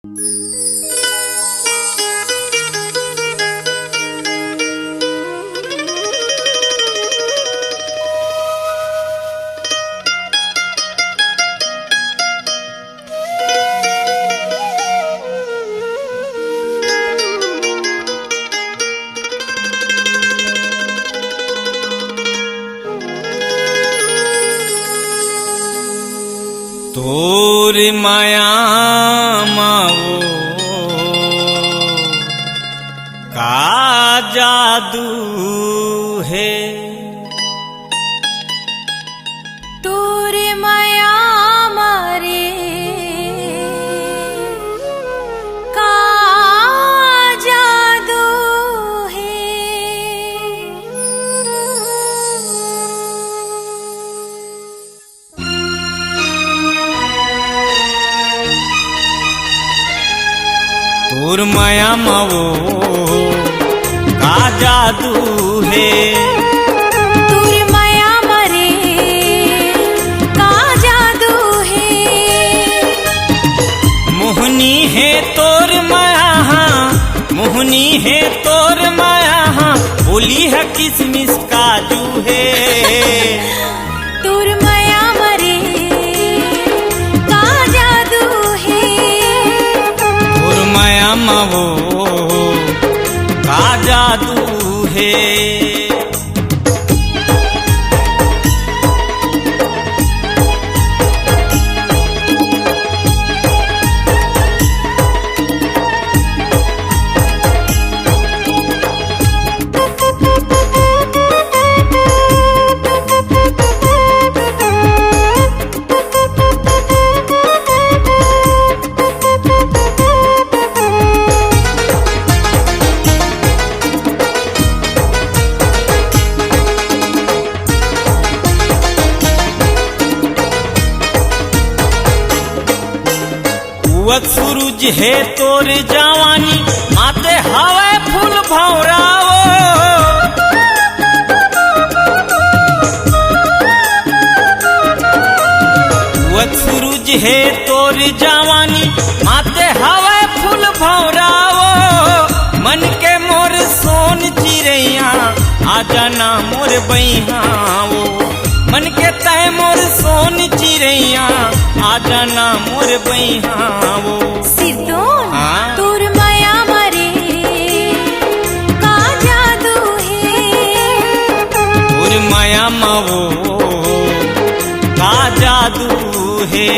तोर माया माओ का जादू है, तोर माया मारे का जादू है। तोर माया माओ का जादू है, तोर माया मारे का जादू है। मोहनी है तोर माया, मोहनी है तोर माया, बोली है किसमिस काजू है। तोर माया मारे का जादू है, तोर माया माओ का जादू है। उगत सूरज है तोर जवानी, माते हवा फूल भौराओ। उगत सूरज है तोर जवानी, माते हवा फूल भौराओ। मन के मोर सोन चिड़ैया, आजा ना मोर बहिहाओ। मन के तय मोर सोन चिड़ैया, आजा ना मोर बहिहाओ। सिरदोन हाँ? तोर माया मारे का जादू है, तोर माया माओ का जादू है।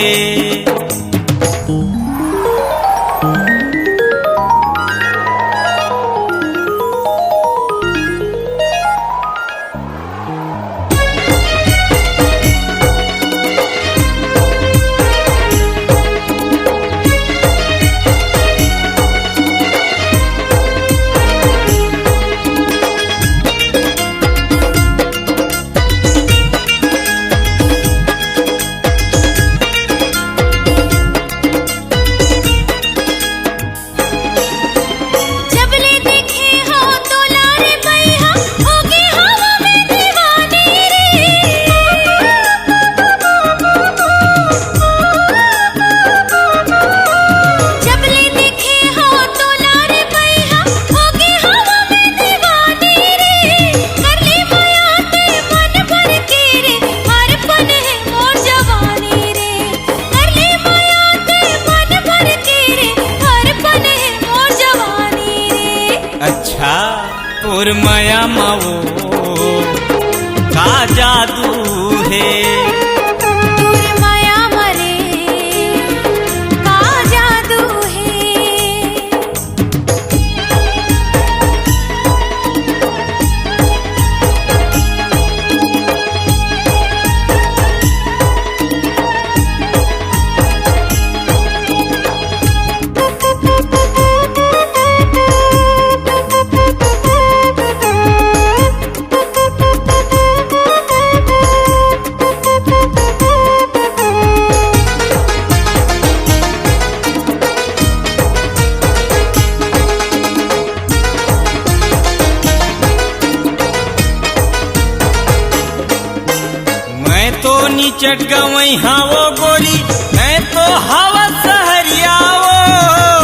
जबले देखे हो तो लारे बैहा, होगे हवा में दीवानी रे। जबले देखे हो तो लारे बैहा, होगे हवा में दीवानी रे। कर ले माया ते मन भर के रे, हर पल है मोर जवानी रे। कर ले माया ते मन भर के रे, हर पल है मोर जवानी रे। अच्छा तोर माया माओ का जादू है, तोर माया मारे का जादू है। चट गवई हावो गोरी, मैं तो हवा सहरियाओ।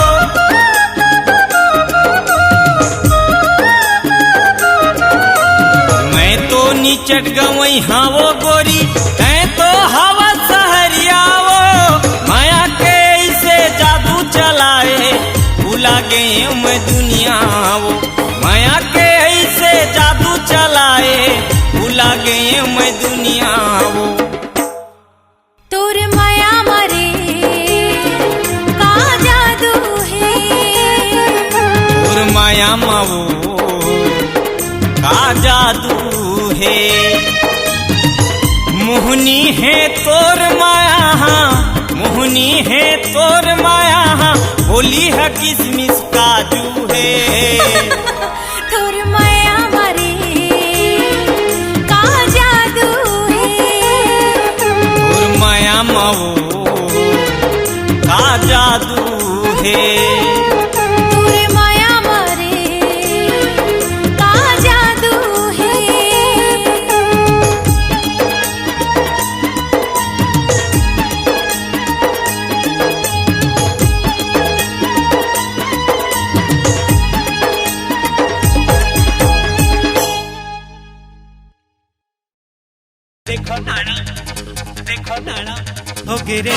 चट गवई हाँ वो गोरी तै तो हवा सहरिया वो माया के ऐसे जादू चलाए भूला गए मैं दुनिया वो माया के ऐसे जादू चलाए भूला गए मैं दुनिया वो तोर माया मारे का जादू है तोर माया मावो का जादू है मोहनी है तोर माया मोहनी है तोर माया होली है किसमिस काजू है तोर माया मारे का जादू है तोर माया मावो का जादू है तोर माया मारे का जादू है देखो नाना हो गिरे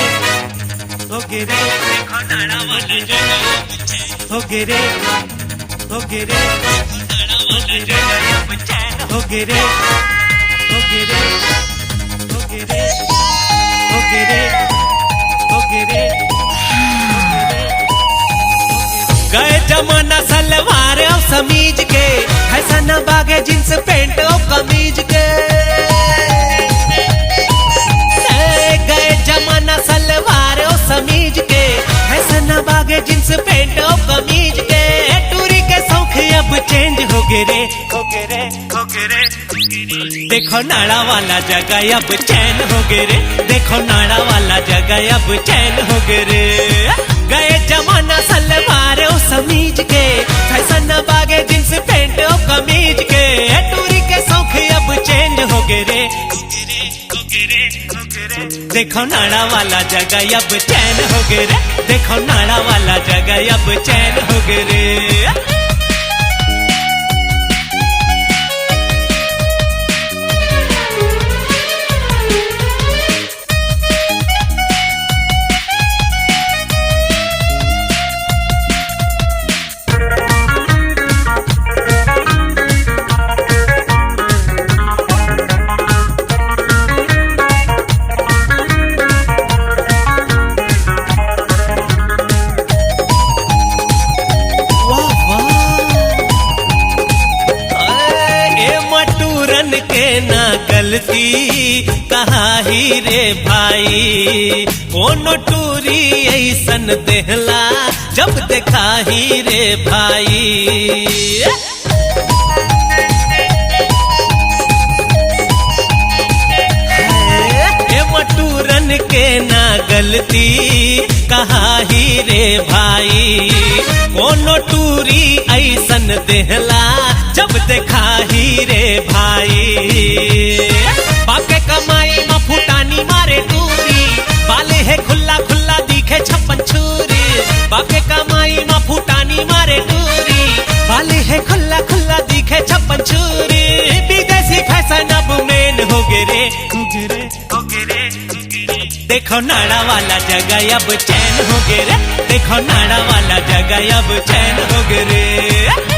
देखो नाना वाला जगह हो गिरे हो गिरे हो गिरे हो गिरे हो गिरे हो गिरे हो गिरे हो गिरे गए जमाना सलवार और समीज के फैशन बागे जींस पैंट और कमीज के गए जमाना सलवार और समीज के फैशन बागे जींस पैंट और कमीज के टूरी के शौक अब चेंज हो गए रे देखो नाड़ा वाला जगह अब चैन हो गए रे देखो नाड़ा वाला जगह अब चैन हो गए रे गए जमाना सलवार और समीज के फैशन बागे जींस पैंट और कमीज के टूरी के शौक अब चेंज हो गए रे देखो नाड़ा वाला जगह अब चैन हो गए रे देखो नाड़ा वाला जगह अब चैन हो गए रे कहा ही रे भाई कोनो टूरी ऐसन देहला जब देखा ही रे भाई मटूरन के ना गलती कहा ही रे भाई कोनो टूरी ऐसन देहला जब देखा ही रे भाई बाके कमाई में फुटानी मारे टूरी बाले है खुला खुला दिखे छप्पन छुरी बाके कमाई में फुटानी मारे टूरी बाले है खुला खुला दिखे छप्पन छुरी विदेशी फैशन अब मेन हो गए रे देखो नाड़ा वाला जगह अब चैन हो गए रे देखो नाड़ा वाला जगह अब चैन हो गए रे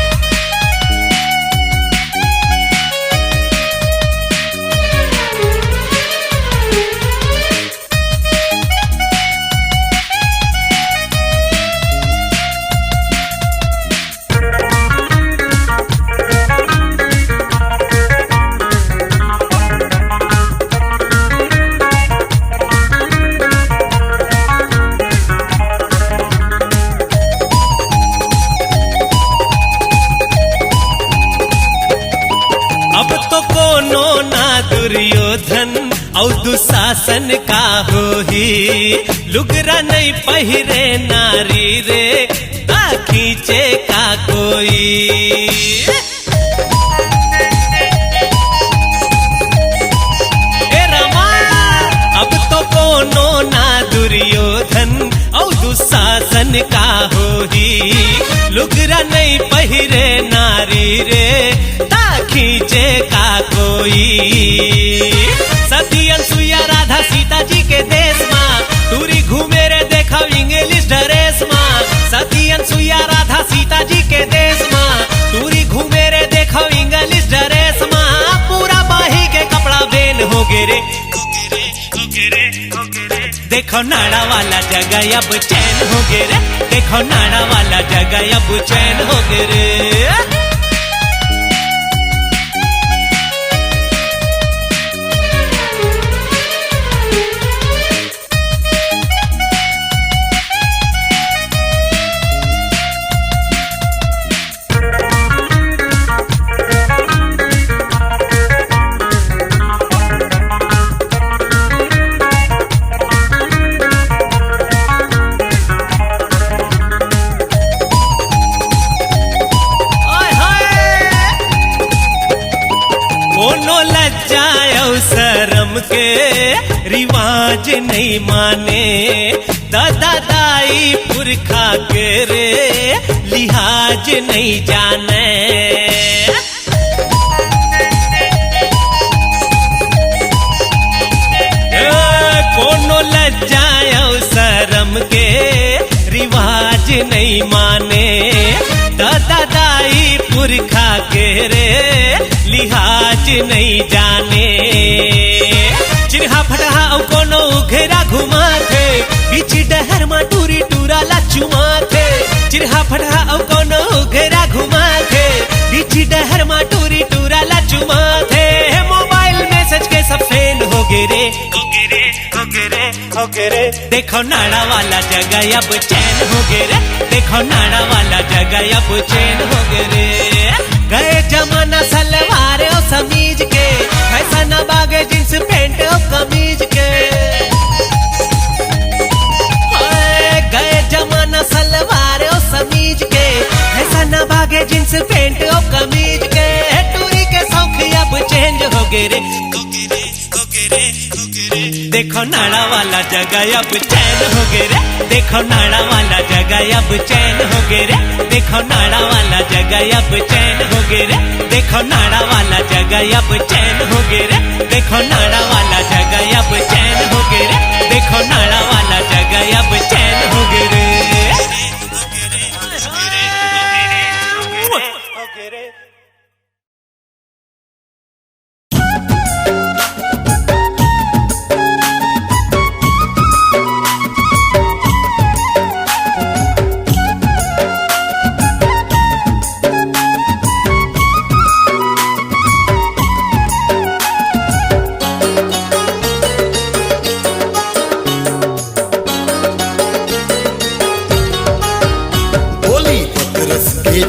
दुर्योधन और दुशासन का हो ही लुगरा नहीं पहिरे नारी रे ना खींचे का कोई अब तो कोनो ना दुर्योधन औ दुशासन का होही लुगरा नहीं पहिरे नारी रे ता खींचे का कोई सती अनसुईया राधा सीता जी के देश माँ टूरी घूमे रे देखा इंग्लिश ड्रेस माँ सती अनसुईया राधा सीता जी के देश माँ टूरी घूमे रे देखो इंग्लिश ड्रेस माँ पूरा बाही के कपड़ा बेन हो गे रे देखो नाड़ा वाला जगह अब चैन हो गे रे देखो नाड़ा वाला जगह अब चैन हो गे रे शर्म के रिवाज नहीं माने दादा दाई पुरखा के रे लिहाज नहीं जाने कोनो लज्जाओ शर्म के रिवाज नहीं माने दादा दाई पुरखा के रे लिहाज नहीं जाने चिरहा फटहा औ कोनो घेरा घुमा थे बीच डहर मा टूरी टूरा लचुमा थे चिरहा फटहा औ कोनो घेरा घुमा थे बीच डहर मा टूरी टूरा लचुमा थे मोबाइल मैसेज के सब सेंड हो गे रे देखो नाड़ा वाला जगह अब चैन हो गे रे देखो नाड़ा वाला जगह अब चैन हो गे रे गए जमाना सलवार और समीज के ऐसा न बागे जींस पैंट और कमीज के गए जमाना सलवार और समीज के ऐसा न बागे जींस पैंट और कमीज के टूरी के शौक अब चेंज हो गे रे देखो नाड़ा वाला जगह अब चैन हो गे रे देखो नाड़ा वाला जगह अब चैन हो गे रे देखो नाड़ा वाला जगह अब चैन हो गे रे देखो नाड़ा वाला जगह अब चैन हो गे रे देखो नाड़ा वाला जगह अब चैन हो गे रे देखो नाड़ा वाला जगह अब चैन हो गे रे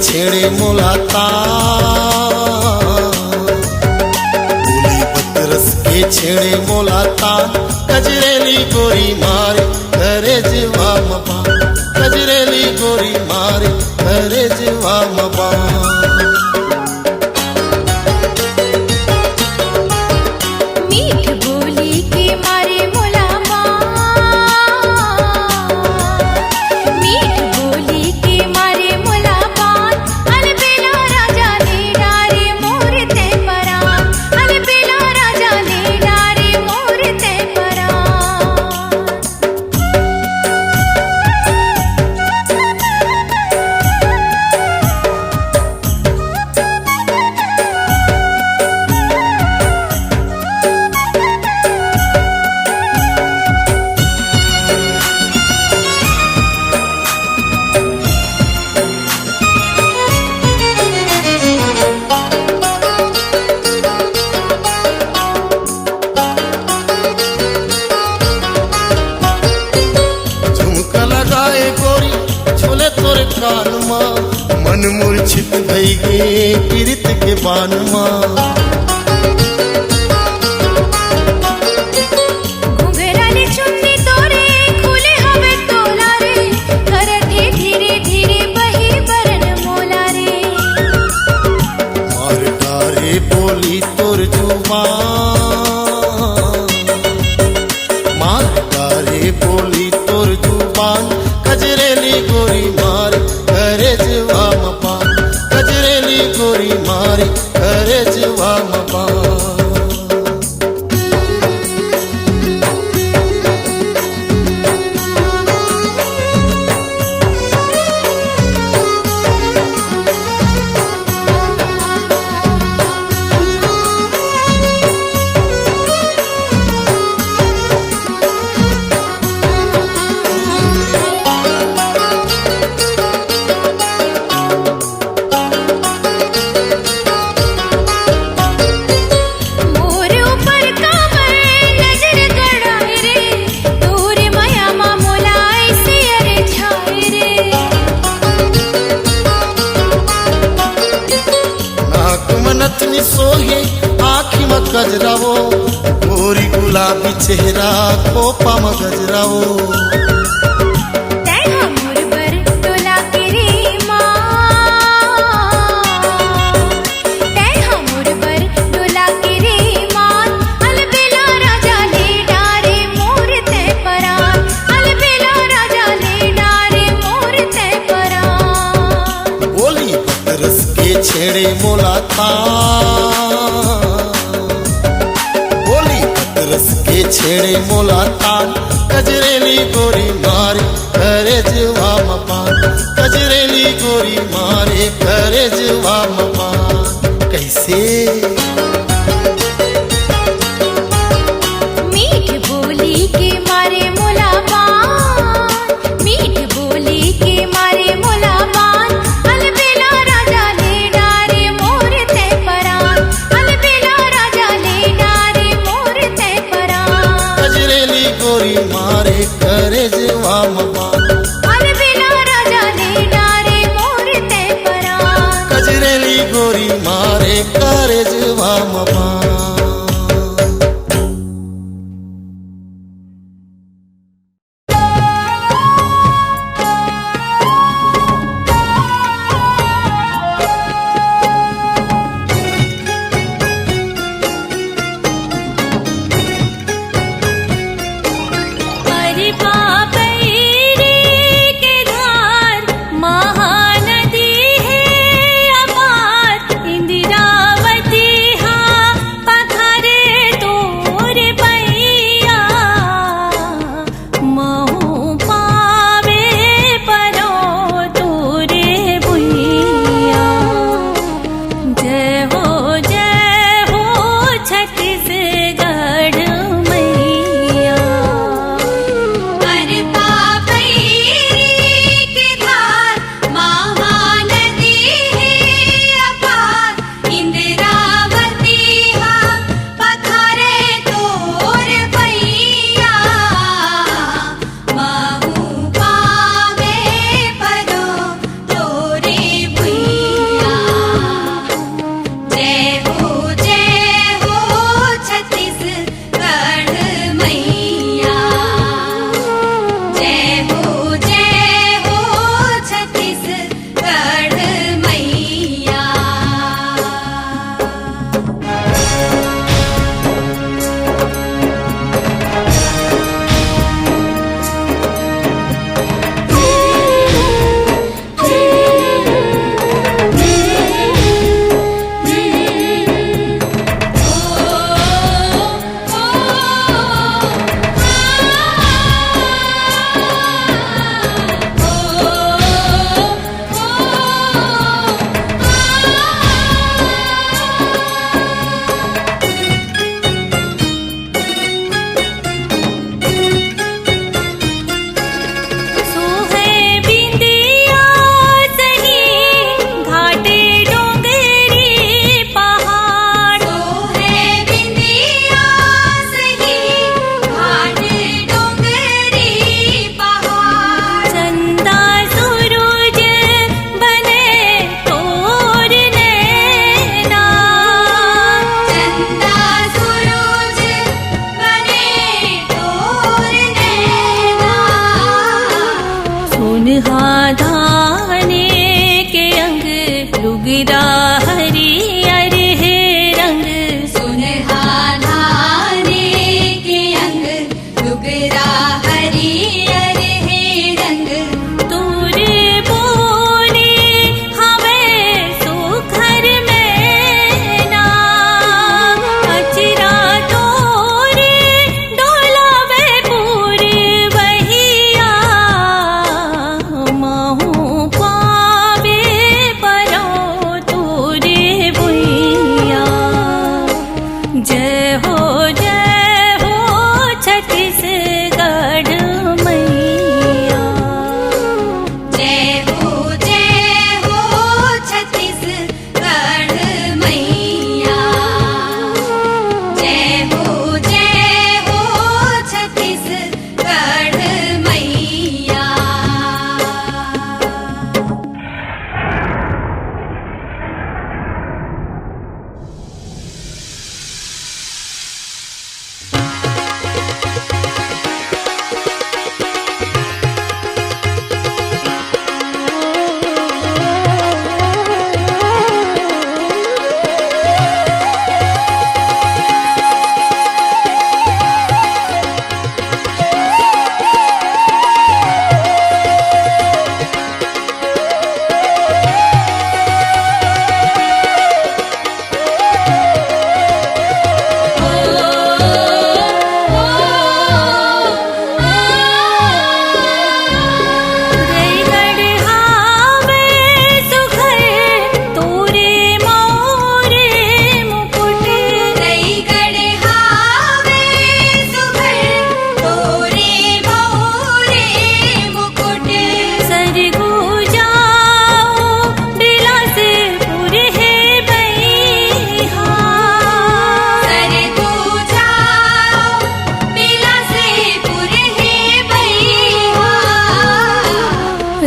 छेड़े मोलाता बोली बदरस के छेड़े मोलाता कजरेली गोरी मारे करे जीवा मबा कजरेली गोरी मारे करे जीवा मबा मीठ बोली के मारे मोलामा मीठ बोली के मारे कान मां मन मूर्छित भई गे पीरित के बान मां घुंघराले चुन्नी तोरे खुले हवे तोला रे करते धीरे धीरे बही बरन मोला रे मार डारे बोली तोर जुबान मार डारे बोली तोर जुबान गुलाबी चेहरा खोपा में गजराओ तै हमर बर डोला के रे माँ तै हमर बर डोला के रे माँ अलबेला राजा ले डारे मोर तै परान अलबेला राजा ले डारे मोर तै परान बोली रस के छेड़े मोला बोली रस के छेड़े मोला तान कजरेली गोरी मारे करे जुआ मपान कजरेली गोरी मारे करे जुआ मपान कैसे मीठ बोली के मारे मोला बान मीठ बोली के मारे मोला बान अलबेला राजा ले डारे मोर तै परान अलबेला राजा ले डारे मोर तै परान कजरेली गोरी मारे करे जुआ मपान अलबेला राजा ले डारे मोर तै परान कजरेली गोरी मारे करे जुआ मपान अरे बाप रे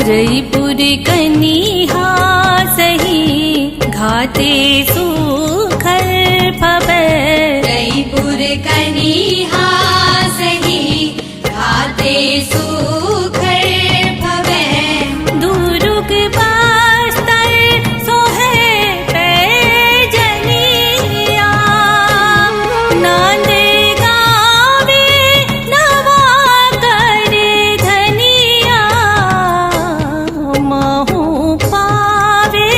जयपुर कनिहा सही घाते सुखल भवे जयपुर कनिहा सही घाते सुखर भवे दुर्ग बस्तर सोहे पैजनिया नांद गावे नवा कर धनिया महू पावे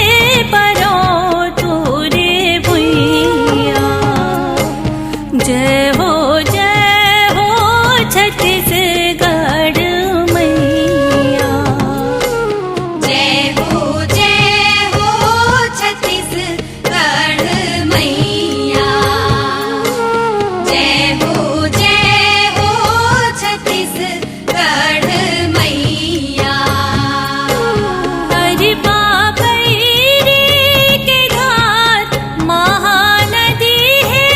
परो तोरे भुइया जय हो छत्तीसगढ़ मैया जय हो छत्तीसगढ़ मैया जय हो छत्तीसगढ़ मैया हरि बाबरी के घाट महानदी है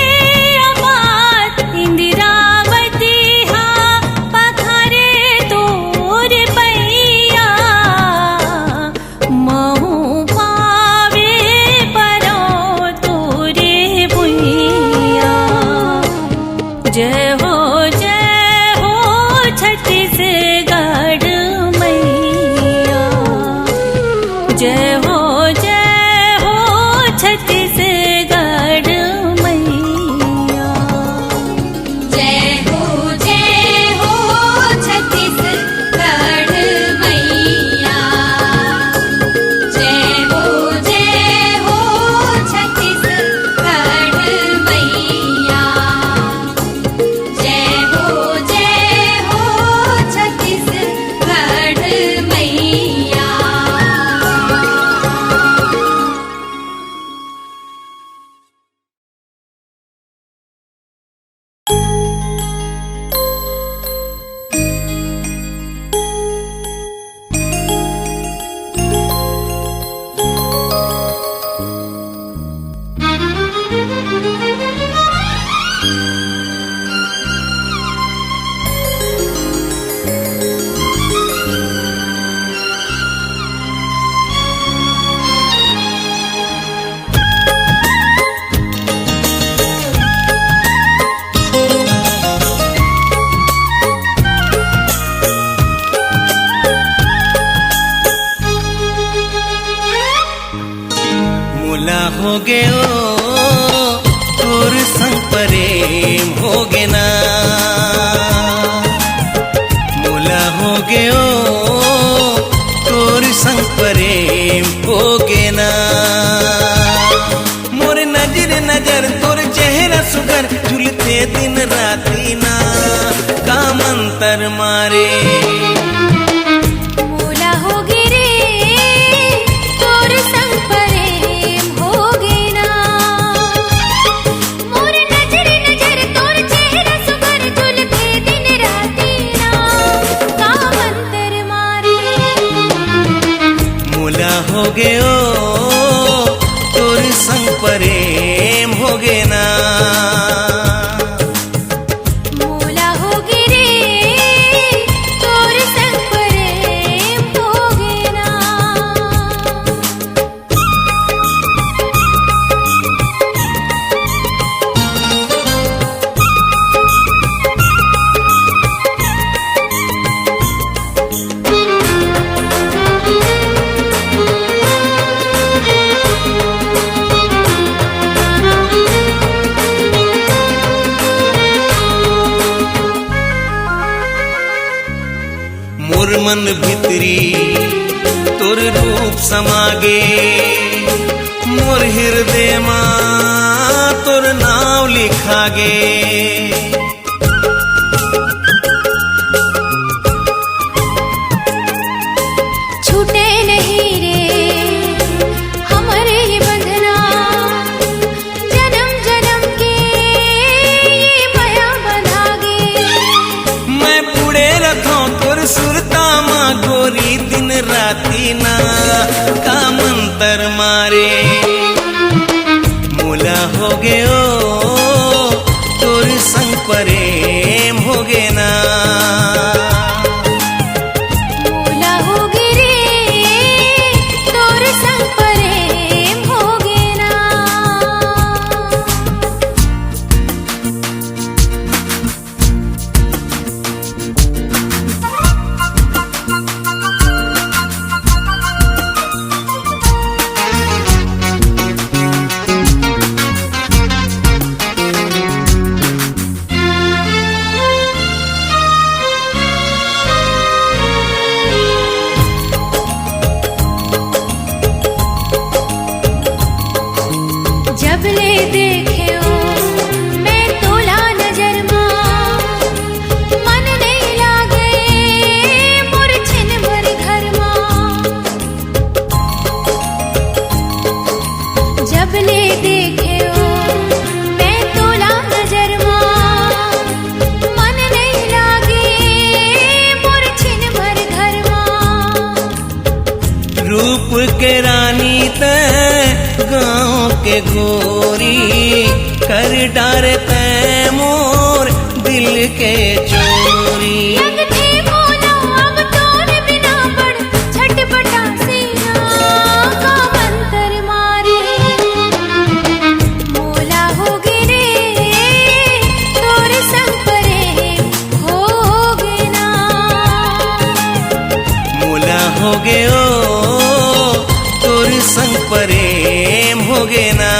अपार इंदिरावती हा पखारे तोर पैया महू पावे परो तोरे भुइया जय हो छत्तीसगढ़ मैया जय हो छत्तीसगढ़ मैया जय हो छत्तीसगढ़ मैया जय हो छत्तीसगढ़ मैया जय हो छत्तीसगढ़ मैया मुला हो गयो तोर संग प्रेम हो गे ना मुला हो गयो तोर संग प्रेम हो गे ना मोर नजर तोर चेहरा सुगर झुलते दिन राती ना का मंतर मारे मोला हो गिरे तोर संग प्रेम होगे ना मोर नजर तोर चेहरा सुगर झुलते दिन राती ना का मंतर मारे मुला हो गयो तोर संग प्रेम हो गे ना मोला हो गिरे तोर संग प्रेम होगे ना मोर मन भितरी तोर रूप समागे मोर हृदय मां तोर नाव लिखागे छूटे नहीं रे हमारे ये बंधना जन्म जन्म के ये माया बंधागे मैं पुड़े रखो तोर सुरता मां गोरी दिन राती ना का मंतर मारे मुला हो गयो तोर संग प्रेम हो गे ना मोला हो गिरे रूप के रानी तै गाँव के गोरी कर डारे तै मोर दिल के चोरी। लगते मोला अब तोरे बिना पड़ छटपटा सीना का मंतर मारे। मोला हो गिरे तोरे संग परे होगे ना। मोला हो गयो तोर संग प्रेम होगे ना।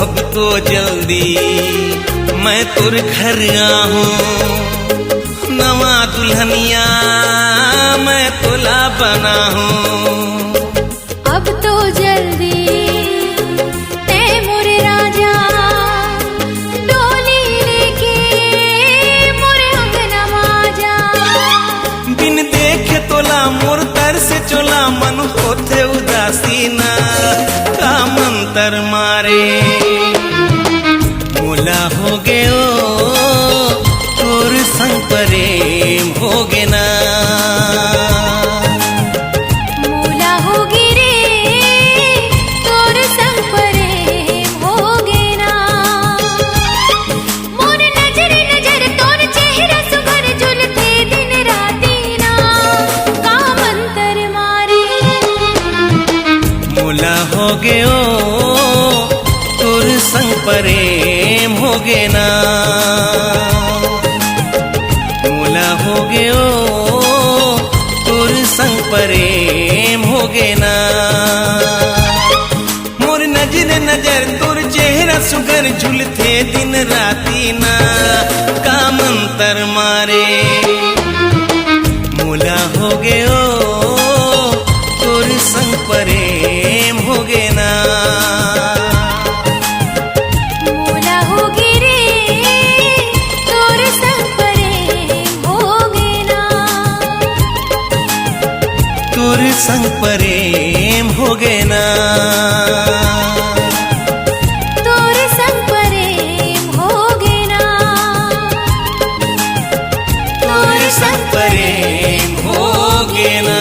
अब तो जल्दी मैं तुर घर आहूं, नवा दुल्हनिया मैं तुला बना हूँ। अब तो जल्दी ते मोरे राजा डोली लेके मोरे अंगना माजा। बिन देखे तोला मोर तर से चोला मन होते उदासी ना का मंतर मारे। मोला हो गयो तोर संग प्रेम होगे ना। मोला हो गिरे तोर संग प्रेम होगे ना। मोर नजर नजर तोर चेहरा सुघर झुलते दिन राती ना का मंतर मारे। मोला हो गयो तोर संग प्रेम होगे ना। मोला हो गयो तोर संग प्रेम होगे ना। मोर नजर नजर तोर चेहरा सुगर झुलते दिन राती ना का मंतर मारे। मोला हो गयो तोर संग प्रेम होगे ना। मोला हो गिरे तोर संग प्रेम होगे ना। तोर संग प्रेम होगे ना। तोर संग प्रेम होगे ना। तोर संग प्रेम होगे ना।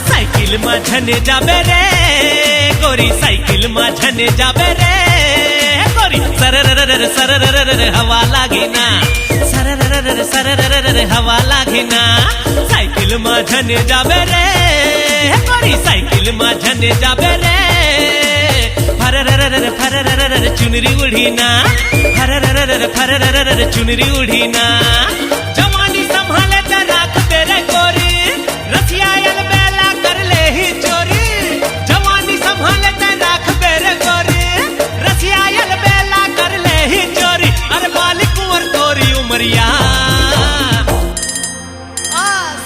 साइकिल में झने जाबे रे गोरी, साइकिल में झने जाबे रे गोरी। सरररर सरररर हवा लागी ना, सरररर सरररर हवा लागी ना। साइकिल में झने जाबे रे गोरी, साइकिल में झने जाबे रे। फरररर फरररर चुनरी उड़ी ना, फरररर फरररर चुनरी उड़ी ना। जवानी संभाले त राख तेरे गोरी, रसिया बेला कर ले ही चोरी। जवानी संभाले त राख तेरे गोरी, रसिया बेला कर ले ही चोरी। अरे बाली कुंवर तोरी उमरिया,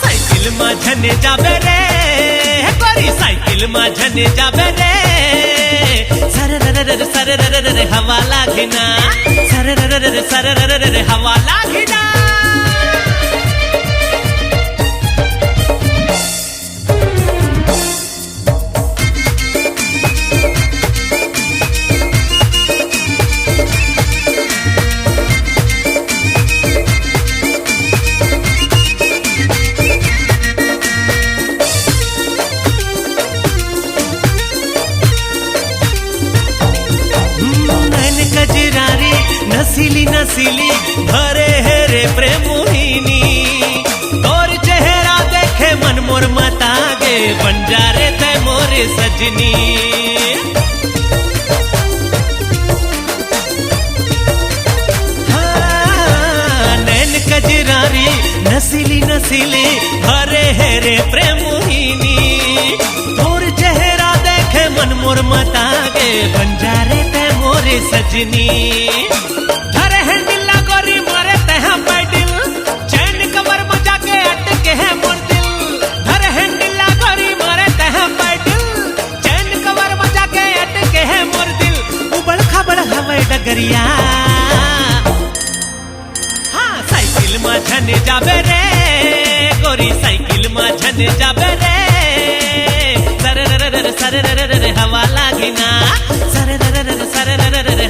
साइकिल में झने जाबे रे गोरी, साइकिल में झने जाबे रे। सरररर सरररर हवा लागी ना, सरररर सरररर हवा लागी ना। नसीली भरे है रे प्रेम मोहिनी तोर चेहरा देखे मन मोर मतागे बन जा रे ते मोरे सजनी हाँ, नैन कजरारी नसीली नसीली भरे है रे प्रेम मोहिनी तोर चेहरा देखे मन मोर मतागे बन जा रे ते मोरे सजनी धरे हैंडल गोरी मारे तहा पैडिल चैन कवर मजा के अटके है मोर दिल धरे हैंडल गोरी मारे तहा पैडिल चैन कवर मजा के अटके है मोर दिल उबड़ खबड़ हवे डगरिया हाँ साइकिल में झन जाबे रे गोरी साइकिल में झन जाबे रे सर हवा लागिना सर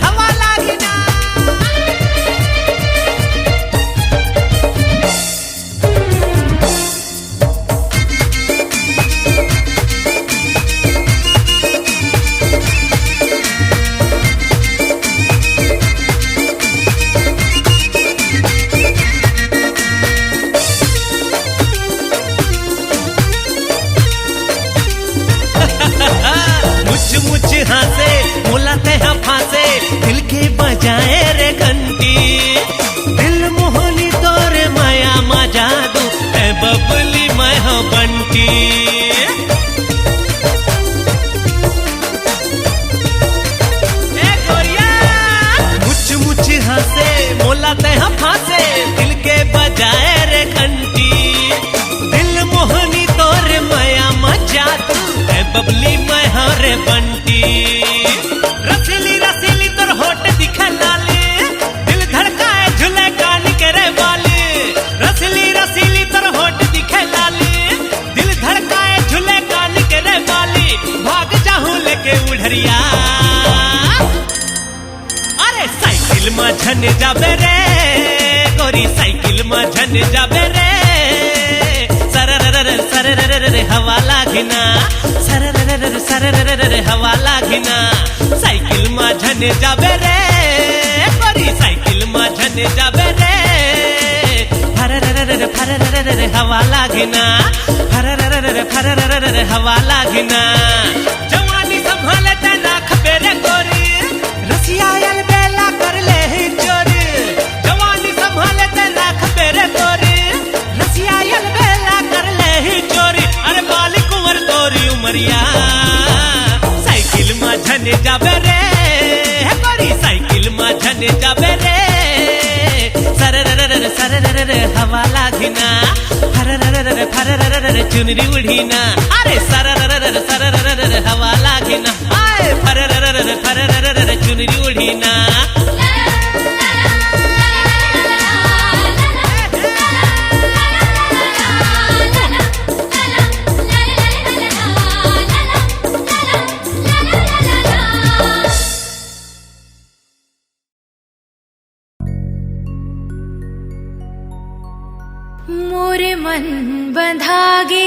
हवा लागिना मुझ हासे मुलाते हैं फांसे दिल के बजाए रे घंटी दिल मोहनी तोरे माया मा जादू है बबली मैं हो बंटी ए गोरिया मुझ हासे मुलाते हैं फांसे दिल के बजाए रे घंटी दिल मोहनी तोरे माया मा जादू है बबली मैं हो रे बंटी रसीली रसीली तोर होठ दिखे लाली दिल धड़काए झूले कान के रे वाली रसीली रसीली तोर होठ दिखे लाली दिल धड़काए झूले कान के रे वाली भाग जाहूं लेके उड़रिया अरे साइकिल में झन जाबे रे गोरी साइकिल में झन जाबे रे सर हवा लागिना सर हवा लागिना साइकिल में झन जाबे रे गोरी साइकिल में झन जाबे रे फर हवा लागिना फर हवा लागिना जवानी संभाले ते नाख बेरे गोरी रसिया यल बेला कर ले ही चोरी जवानी संभाले ते नाख बेरे गोरी रसिया यल बेला कर ले ही चोरी अरे बाली कुंवर तोरी उमरिया साइकिल में झन जाबे रे गोरी साइकिल में झन जाबे रे सर हवा लागिना फर चुनरी उड़ीना अरे सर हवा लागिना आए फर चुनरी उड़ीना मोर मन बंधागे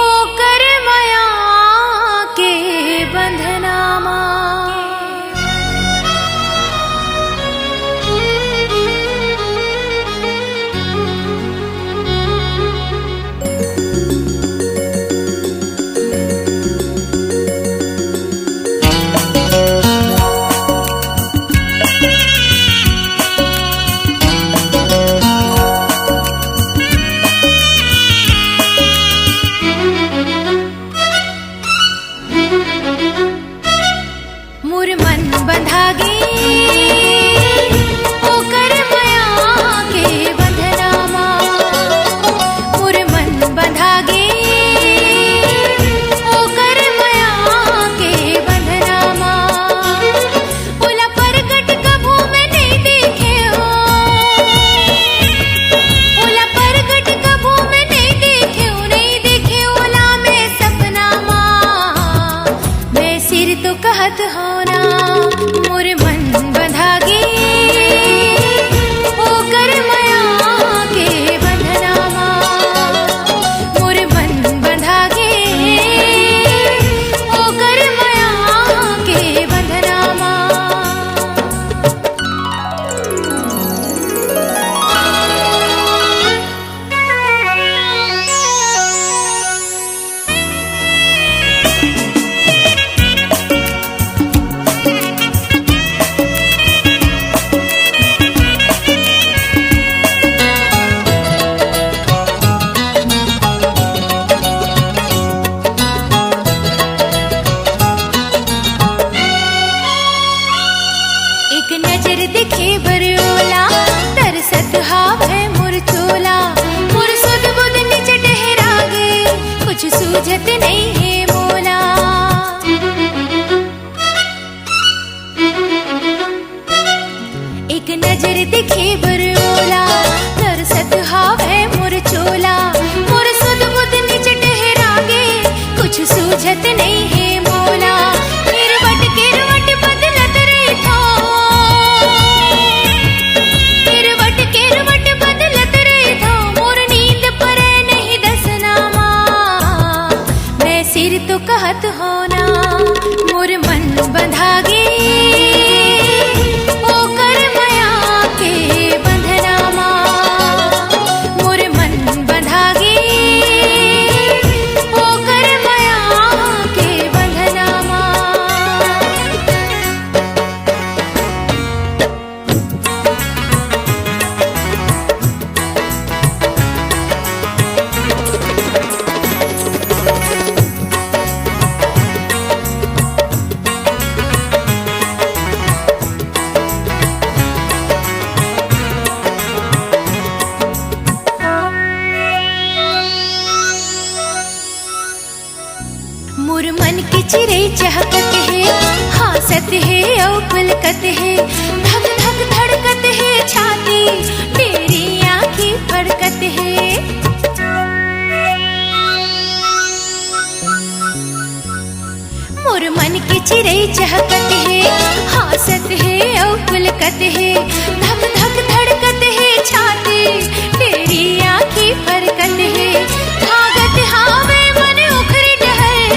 ओ कर माया के बंधनामा सूझत नहीं है मोला। एक नजर दिखे बरोला, तरसत हावे मोर चोला। मोर सुध बुध निच ठहरागे, कुछ सूझत नहीं है मोला। किरवट बदलत रही था, किरवट बदलत रही था। मोर नींद पर नहीं दसनामा, मैं सिर तो कहत होना। मोर मन बंधागे ओ कर माया के बंधनामा। मोर मन बंधागे ओ कर माया के बंधनामा। मोर मन की चिरे चहकत है, हासत है औ पुलकत है। धक धक धड़कत है छाती, तेरी आँखें फड़कत है। मोर मन की चिरे चहकत है, हासत है औ पुलकत है। धक धक धड़कत है छाती, तेरी आँखें फड़कत है। भागत हावे मन उखड़ डहर,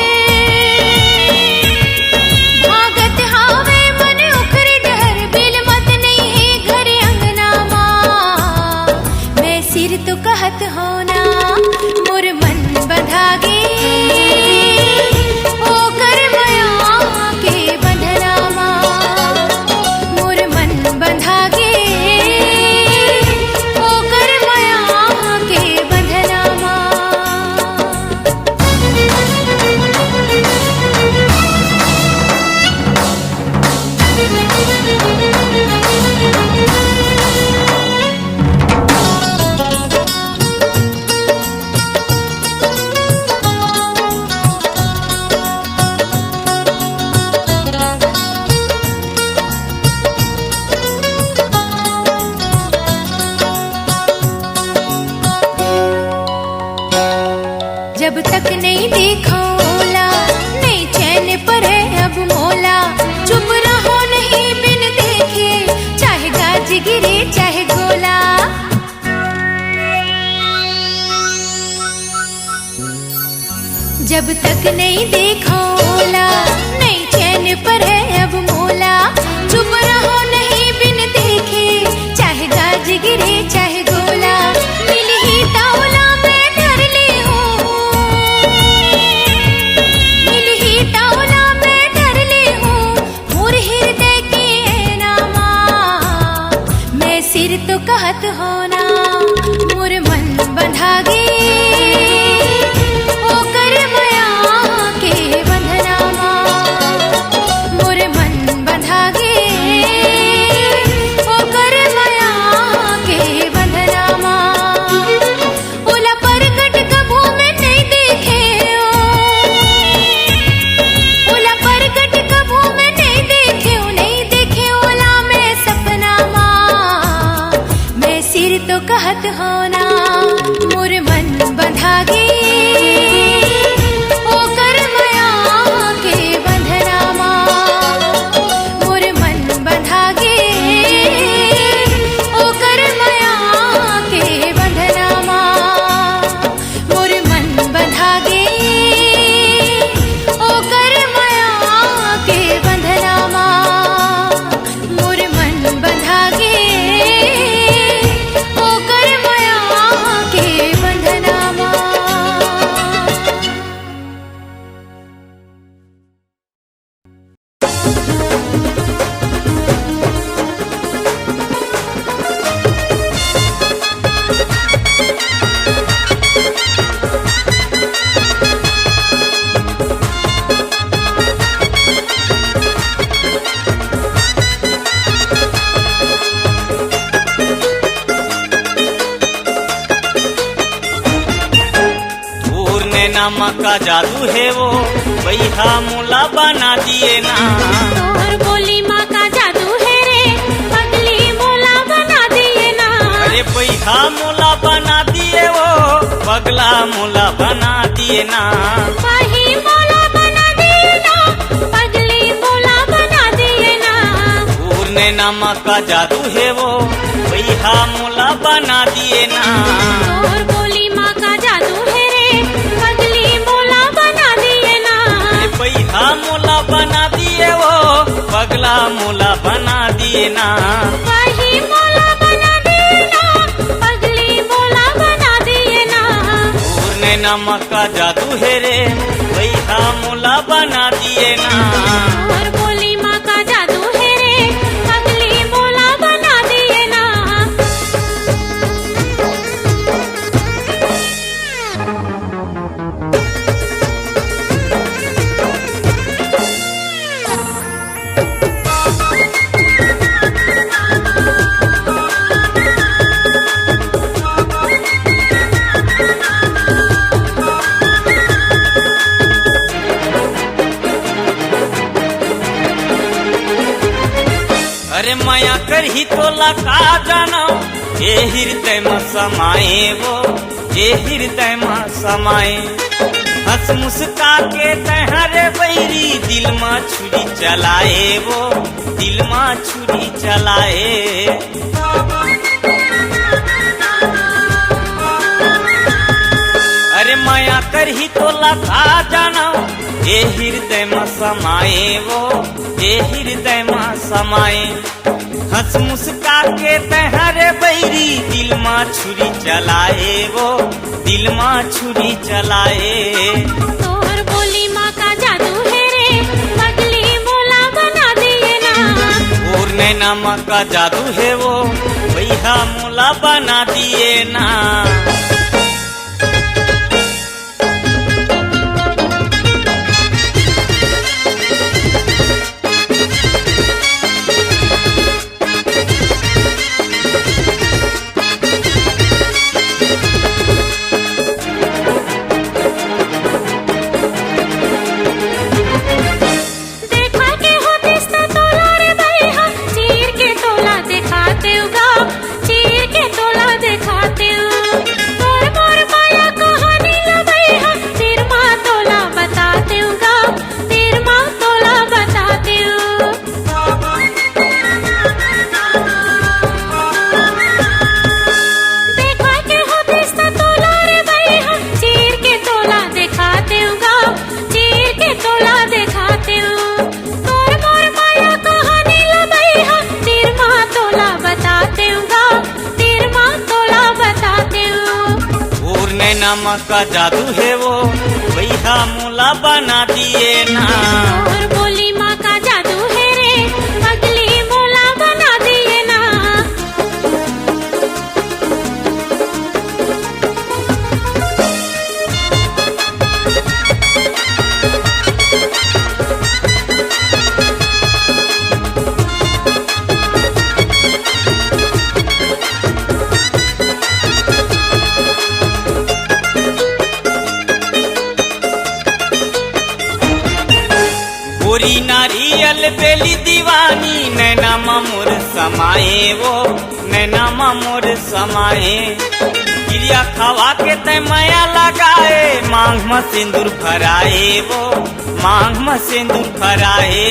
भागत हावे मन उखड़ डहर। बिल मत नहीं है घर अंगनामा, मैं सिर तो कहत होना। मोर मन बंधागे ओ कर माया के बंधनामा। मोर मन बंधागे ओ कर माया के बंधनामा। जब तक नहीं देखा ओला, नहीं चैन पर है अब मोला। चुप रहो नहीं बिन देखे, चाहे गाज गिरे चाहे गोला। जब तक नहीं देखा ओला, नहीं चैन पर है अब मोला। चुप रहो नहीं बिन देखे, चाहे गाज गिरे चाहे गोला। मिल ही तावला मैं धर ली हूँ, मिल ही तावला मैं धर ली हूँ। मोर हृदय के नामा, मैं सिर तो कहत होना। मोर मन बंधागे ओ कर माया के बंधनामा। नमक का जादू है वो भैया मुला बना दिए ना। तोहर बोली माँ का जादू है रे पगली मोला बना दिए ना। अरे भैया मुला बना दिए वो पगला मुला बना दिए ना। वही मोला बना दिए ना पगली मोला बना दिए ना। पूर्णे नमक का जादू है वो भैया मुला बना दिए ना। तोहर बोली माँ का जादू है रे पगली मोला बना दिए ना। अरे भैया मुला बना दिए वो पगला मुला बना दिए ना। वही मोला बना दिए ना पगली मोला बना दिए ना। पूर्णे नमक का जादू है रे भैया मुला बना दिए ना। तोहर बोली माँ का जादू है रे पगली मोला बना दिए ना। अरे माया कर ही तो लगा जाना ये हृदय में समाए वो ये हृदय में समाए। हंस मुस्का के तहरे बैरी दिल में छुरी चलाए वो दिल में छुरी चलाए। अरे माया कर ही तो लगा जाना ये हृदय में समाए वो ये हृदय में समाए। हंस मुस्का के तहरे बैरी दिल में छुरी चलाए वो दिल में छुरी चलाए। तोहर बोली माँ का जादू है रे पगली मोला बना दिए ना। पूर्णे नमक का जादू है वो भैया मुला बना दिए ना। देखा के हो दिसता तोला रे भैया चीर के तोला दिखाते उगा चीर के तोला दिखाते तोर मोर माया कहानी ला भैया तीर माँ तोला बताते उगा तीर माँ तोला बताते। देखा के हो दिसता तोला रे भैया चीर के तोला दिखाते उगा चीर के तोला दिखाते तोर मोर माया कहानी ला भैया तीर माँ तोला बताते उगा तीर माँ तोला बताते। पूर्णे नमक का जादू है वो भैया मुला बना दिए ना। तोहर बोली माँ का जादू है रे पगली मोला बना दिए ना। गोरी नारियल बेली दीवानी नैना मोर समाए वो नैना मोर समाए। क्रिया खवा के तय माया लगाए मांग में सिंदूर भराए वो मांग में सिंदूर भराए।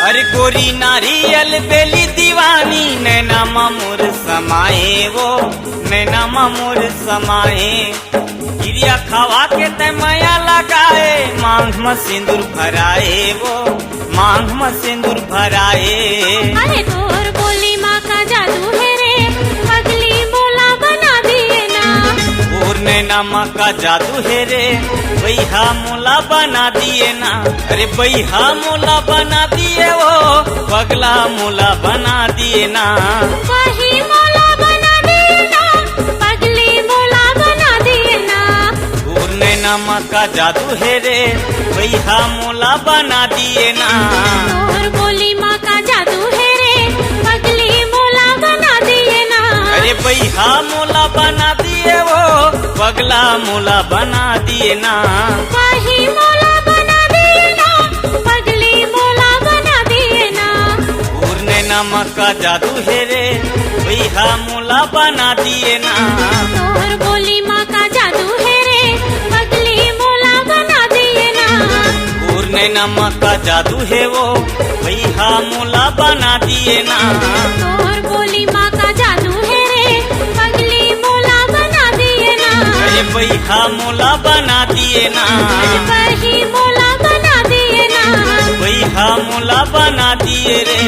अरे गोरी नारियल बेली दीवानी नैना मोर समाए वो नैना मोर समाए। क्रिया खवा के तय माया लगाए मांग में सिंदूर भराए वो मांग में सिंदूर भराए। अरे तोहर बोली माँ का जादू है रे पगली मोला बना दिए ना। पूर्णे नमक का जादू है रे भैया मुला बना दिए ना। अरे भैया मुला बना दिए वो पगला मुला बना दिए ना। वही मोला बना दिए ना पगली मोला बना दिए ना। पूर्णे नमक का जादू है रे भैया मुला बना दिए ना। तोहर बोली माँ का जादू है रे पगली मोला बना दिए ना। अरे अरे भैया मोला बना दिए वो पगला मोला बना दिए ना वही मोला बना दिए ना पगली मोला बना दिए ना पूर्णे नमक का जादू है रे भैया मोला बना दिए ना तोहर बोली माँ का जादू है रे पगली मोला बना दिए ना पूर्णे नमक का जादू है वो भैया मोला बना दिए ना तोहर बोली माँ का जादू है रे पगली मोला बना दिए ना अरे भैया मोला बना दिए ना वही मोला बना दिए ना भैया मोला बना दिए रे